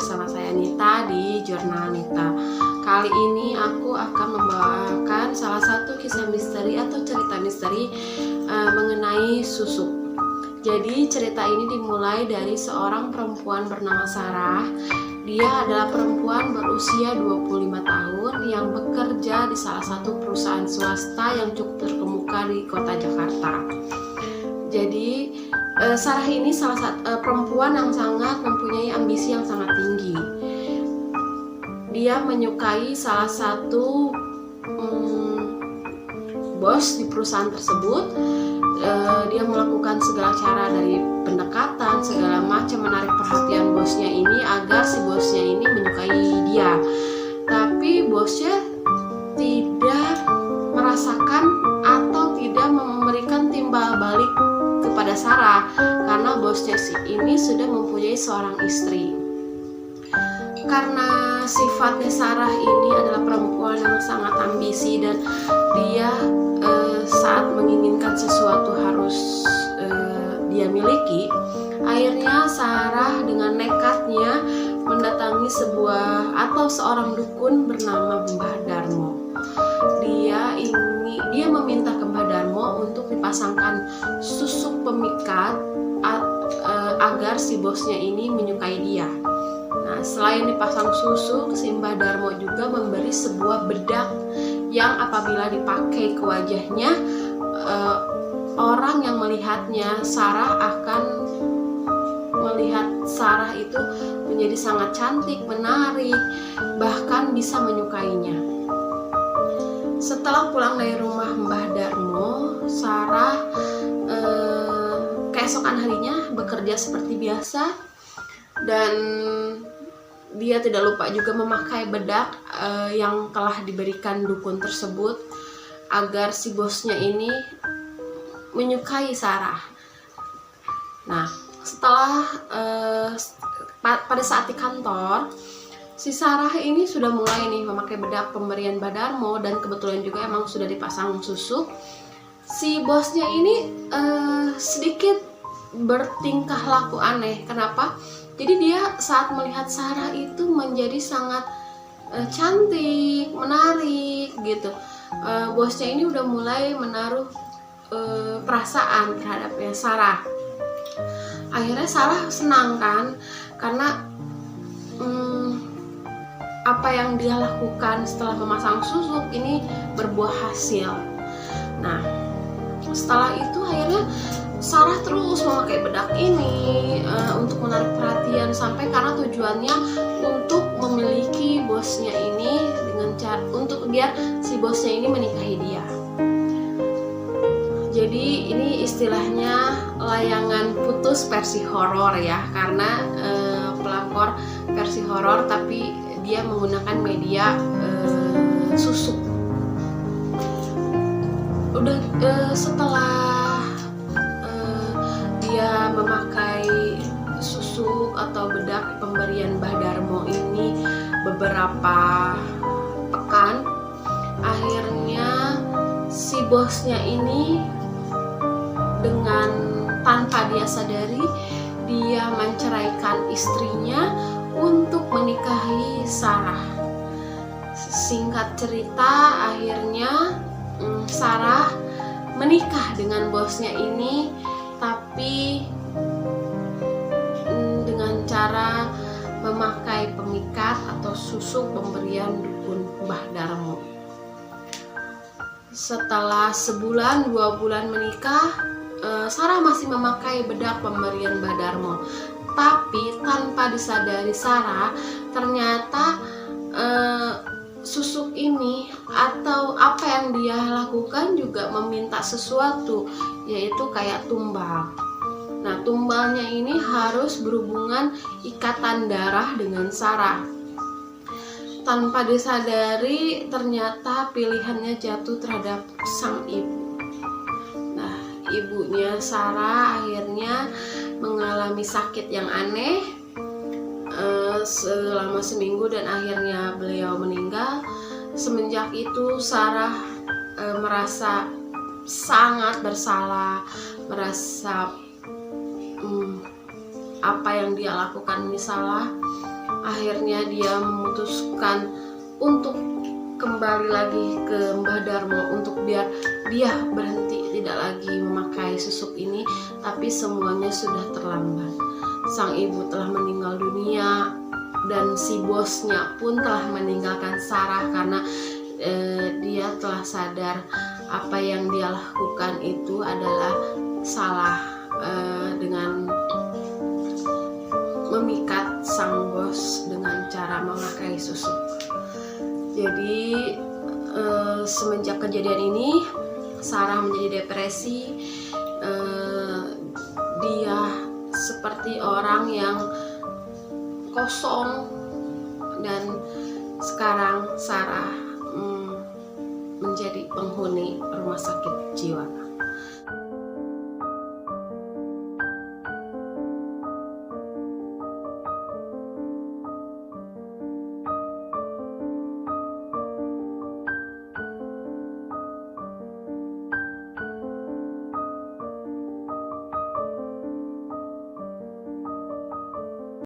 bersama saya Nita di Jurnal Nita. Kali ini aku akan membawakan salah satu kisah misteri atau cerita misteri mengenai susuk. Jadi cerita ini dimulai dari seorang perempuan bernama Sarah. Dia adalah perempuan berusia 25 tahun yang bekerja di salah satu perusahaan swasta yang cukup terkemuka di kota Jakarta. Jadi Sarah ini salah satu perempuan yang sangat mempunyai ambisi yang sangat tinggi. Dia menyukai salah satu bos di perusahaan tersebut. Dia melakukan segala cara dari pendekatan segala macam menarik perhatian bosnya ini agar si bosnya ini menyukai dia. Tapi bosnya tidak merasakan atau tidak memberikan timbal balik kepada Sarah karena bosnya ini sudah mempunyai seorang istri. Karena sifatnya Sarah ini adalah perempuan yang sangat ambisi dan dia saat menginginkan sesuatu harus dia miliki. Akhirnya Sarah dengan nekatnya mendatangi seorang dukun bernama Mbah Darmo. Dia meminta ke Mbah Darmo untuk dipasangkan susuk pemikat agar si bosnya ini menyukai dia. Nah, selain dipasang susuk, si Mbah Darmo juga memberi sebuah bedak yang apabila dipakai ke wajahnya, orang yang melihatnya Sarah akan melihat Sarah itu menjadi sangat cantik, menarik, bahkan bisa menyukainya. Setelah pulang dari rumah Mbah Darmo, Sarah keesokan harinya bekerja seperti biasa dan dia tidak lupa juga memakai bedak yang telah diberikan dukun tersebut agar si bosnya ini menyukai Sarah. Nah, setelah pada saat di kantor, si Sarah ini sudah mulai nih memakai bedak pemberian Mbah Darmo dan kebetulan juga emang sudah dipasang susuk. Si bosnya ini sedikit bertingkah laku aneh. Kenapa? Jadi dia saat melihat Sarah itu menjadi sangat cantik, menarik gitu. Bosnya ini udah mulai menaruh perasaan terhadapnya Sarah. Akhirnya Sarah senang kan, karena apa yang dia lakukan setelah memasang susuk ini berbuah hasil. Nah, setelah itu akhirnya Sarah terus memakai bedak ini untuk menarik perhatian sampai karena tujuannya untuk memiliki bosnya ini dengan cara untuk biar si bosnya ini menikahi dia. Jadi ini istilahnya layangan putus versi horor ya, karena pelakor versi horor tapi dia menggunakan media susuk. Udah setelah dia memakai susuk atau bedak pemberian Mbah Darmo ini beberapa pekan, akhirnya si bosnya ini dengan tanpa dia sadari dia menceraikan istrinya untuk menikahi Sarah. Singkat cerita, akhirnya Sarah menikah dengan bosnya ini, tapi dengan cara memakai pemikat atau susuk pemberian dukun Mbah Darmo. Setelah sebulan 2 bulan menikah, Sarah masih memakai bedak pemberian Mbah Darmo. Tapi tanpa disadari Sarah, ternyata susuk ini atau apa yang dia lakukan juga meminta sesuatu, yaitu kayak tumbal. Nah, tumbalnya ini harus berhubungan ikatan darah dengan Sarah. Tanpa disadari, ternyata pilihannya jatuh terhadap sang ibu. Nah, ibunya Sarah akhirnya mengalami sakit yang aneh selama seminggu dan akhirnya beliau meninggal. Semenjak itu Sarah merasa sangat bersalah, merasa apa yang dia lakukan ini salah. Akhirnya dia memutuskan untuk kembali lagi ke Mbah Darmo untuk biar dia berhenti tidak lagi memakai susuk ini, tapi semuanya sudah terlambat. Sang ibu telah meninggal dunia dan si bosnya pun telah meninggalkan Sarah karena dia telah sadar apa yang dia lakukan itu adalah salah dengan memikat sang bos dengan cara memakai susuk. Jadi semenjak kejadian ini Sarah menjadi depresi. Dia seperti orang yang kosong, dan sekarang Sarah menjadi penghuni rumah sakit jiwa.